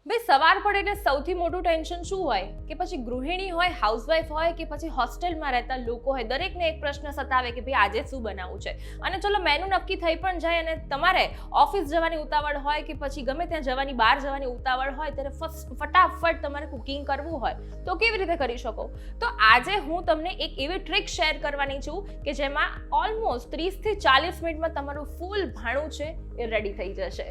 ભાઈ સવાર પડે એટલે સૌથી મોટું ટેન્શન શું હોય કે પછી ગૃહિણી હોય, હાઉસવાઈફ હોય કે પછી હોસ્ટેલમાં રહેતા લોકો હોય, દરેકને એક પ્રશ્ન સતાવે કે ભાઈ આજે શું બનાવવું છે. અને ચલો મેનુ નક્કી થઈ પણ જાય અને તમારે ઓફિસ જવાની ઉતાવળ હોય કે પછી ગમે ત્યાં જવાની, બહાર જવાની ઉતાવળ હોય, ત્યારે ફટાફટ તમારે કુકિંગ કરવું હોય તો કેવી રીતે કરી શકો? તો આજે હું તમને એક એવી ટ્રીક શેર કરવાની છું કે જેમાં ઓલમોસ્ટ 30 થી 40 મિનિટમાં તમારું ફૂલ ભાણું છે એ રેડી થઈ જશે.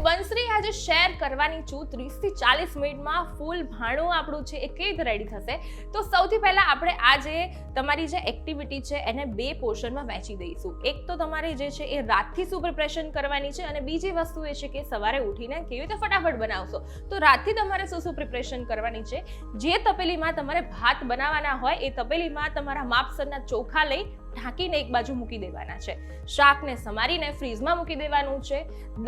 બંસરી આજે શેર કરવાની છું 30 થી 40 મિનિટમાં ફૂલ ભાણું આપણું છે એ કેવી રીતે રેડી થશે. તો સૌથી પહેલા આપણે આજે તમારી જે એક્ટિવિટી છે એને બે પોર્શનમાં વહેંચી દઈશું. એક તો તમારે જે છે એ રાતથી શું પ્રિપરેશન કરવાની છે અને બીજી વસ્તુ એ છે કે સવારે ઉઠીને કેવી રીતે ફટાફટ બનાવશો. તો રાતથી તમારે શું પ્રિપરેશન કરવાની છે. જે તપેલીમાં તમારે ભાત બનાવવાના હોય એ તપેલીમાં તમારા માપસરના ચોખા લઈ ઢાંકીને એક બાજુ મૂકી દેવાના છે. શાકને સમારીને ફ્રીઝમાં મૂકી દેવાનું છે.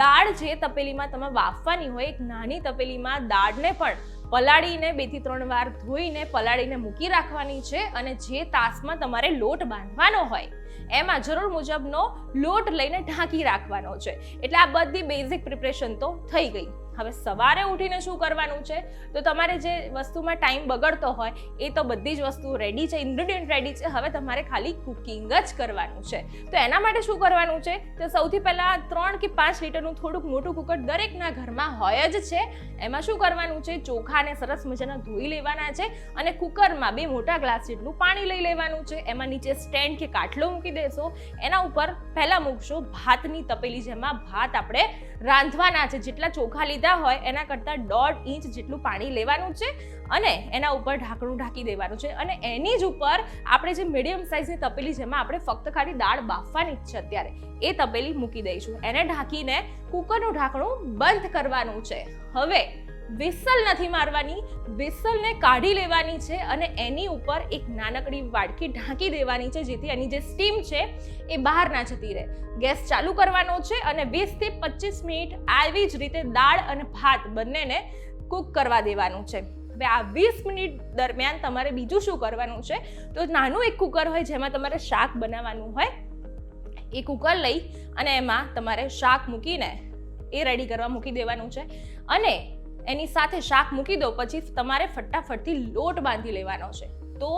દાળ જે તપેલીમાં તમે બાફવાની હોય એક નાની તપેલીમાં દાળને પણ પલાળીને 2 થી 3 વાર ધોઈને પલાળીને મૂકી રાખવાની છે. અને જે તાસમાં તમારે લોટ બાંધવાનો હોય એમાં જરૂર મુજબનો લોટ લઈને ઢાંકી રાખવાનો છે. એટલે આ બધી બેઝિક પ્રિપરેશન તો થઈ ગઈ. હવે સવારે ઉઠીને શું કરવાનું છે? તો તમારે જે વસ્તુમાં ટાઈમ બગડતો હોય એ તો બધી જ વસ્તુ રેડી છે, ઇન્ગ્રેડિયન્ટ રેડી છે. હવે તમારે ખાલી કુકિંગ જ કરવાનું છે. તો એના માટે શું કરવાનું છે? તો સૌથી પહેલા 3 કે 5 લીટરનું થોડુંક મોટું કુકર દરેકના ઘરમાં હોય જ છે. એમાં શું કરવાનું છે? ચોખાને સરસ મજાના ધોઈ લેવાના છે અને કુકરમાં 2 મોટા ગ્લાસ જેટલું પાણી લઈ લેવાનું છે. એમાં નીચે સ્ટેન્ડ કે કાટલો મૂકી દેશો. એના ઉપર પહેલા મૂકશો ભાતની તપેલી, જેમાં ભાત આપણે રાંધવાના છે. જેટલા ચોખા લીધા હોય એના કરતાં 1.5 ઇંચ જેટલું પાણી લેવાનું છે અને એના ઉપર ઢાંકણું ઢાંકી દેવાનું છે. અને એની જ ઉપર આપણે જે મીડિયમ સાઇઝની તપેલી, જેમાં આપણે ફક્ત ખાલી દાળ બાફવાની જ છે અત્યારે, એ તપેલી મૂકી દઈશું. એને ઢાંકીને કુકરનું ઢાંકણું બંધ કરવાનું છે. હવે વિસલ નથી મારવાની, વિસલને કાઢી લેવાની છે અને એની ઉપર એક નાનકડી વાડકી ઢાંકી દેવાની છે, જેથી એની જે સ્ટીમ છે એ બહાર ના જતી રહે. ગેસ ચાલુ કરવાનો છે અને 20 થી 25 મિનિટ આવી જ રીતે દાળ અને ભાત બંનેને કૂક કરવા દેવાનું છે. હવે આ 20 મિનિટ દરમિયાન તમારે બીજું શું કરવાનું છે? તો નાનું એક કુકર હોય જેમાં તમારે શાક બનાવવાનું હોય, એ કુકર લઈ અને એમાં તમારે શાક મૂકીને એ રેડી કરવા મૂકી દેવાનું છે. અને એની સાથે શાક મૂકી દો પછી તમારે ફટાફટથી લોટ બાંધી લેવાનો છે. તો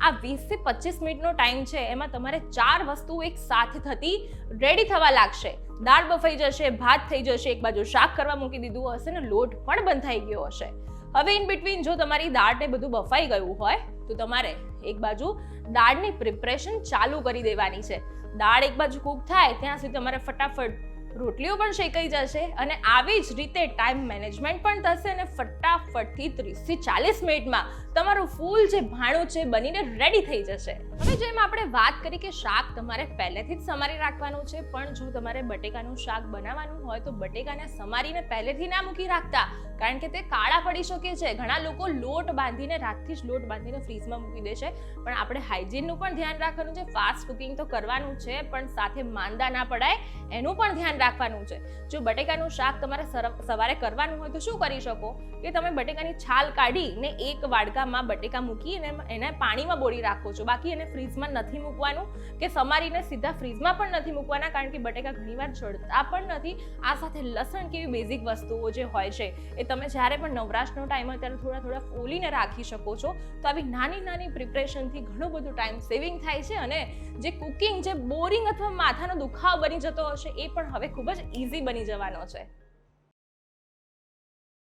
આ 20 થી 25 મિનિટનો ટાઈમ છે, એમાં તમારે 4 વસ્તુ એક સાથે થતી રેડી થવા લાગશે. દાળ બફાઈ જશે, ભાત થઈ જશે, એક બાજુ શાક કરવા મૂકી દીધું હશે ને લોટ પણ બંધાઈ ગયો હશે. હવે ઇન બિટવીન જો તમારી દાળને બધું બફાઈ ગયું હોય તો તમારે એક બાજુ દાળની પ્રિપરેશન ચાલુ કરી દેવાની છે. દાળ એક બાજુ કૂક થાય ત્યાં સુધી તમારે ફટાફટ રોટલીઓ પણ શેકાઈ જશે અને આવી જ રીતે ટાઈમ મેનેજમેન્ટ પણ થશે અને ફટાફટથી 30 થી 40 મિનિટમાં તમારું ફૂલ જે ભાણું છે બનીને રેડી થઈ જશે. હવે જેમ આપણે વાત કરી કે શાક તમારે પહેલેથી જ સમારી રાખવાનું છે, પણ જો તમારે બટેકાનું શાક બનાવવાનું હોય તો બટેકાને સમારીને પહેલેથી ના મૂકી રાખતા, કારણ કે તે કાળા પડી શકે છે. ઘણા લોકો લોટ બાંધીને રાતથી જ લોટ બાંધીને ફ્રીઝમાં મૂકી દે છે, પણ આપણે હાઇજીનનું પણ ધ્યાન રાખવાનું છે. ફાસ્ટ કુકિંગ તો કરવાનું છે, પણ સાથે માંદા ના પડાય એનું પણ ધ્યાન રાખવાનું છે. જો બટેકાનું શાક તમારે સવારે કરવાનું હોય તો શું કરી શકો કે તમે બટેકાની છાલ કાઢીને એક વાડકામાં બટેકા મૂકી અને એને પાણીમાં બોળી રાખો છો. બાકી એને ફ્રીઝમાં નથી મૂકવાનું કે સમારીને સીધા ફ્રીઝમાં પણ નથી મૂકવાના, કારણ કે બટેકા ઘણીવાર જળતા પણ નથી. આ સાથે લસણ કેવી બેઝિક વસ્તુઓ જે હોય છે એ તમે જ્યારે પણ નવરાશનો ટાઈમ હોય ત્યારે થોડા થોડા ફોલીને રાખી શકો છો. તો આવી નાની નાની પ્રિપરેશનથી ઘણું બધું ટાઈમ સેવિંગ થાય છે અને જે કુકિંગ જે બોરિંગ અથવા માથાનો દુખાવો બની જતો હશે એ પણ હવે ખૂબ જ ઇઝી બની જવાનો છે.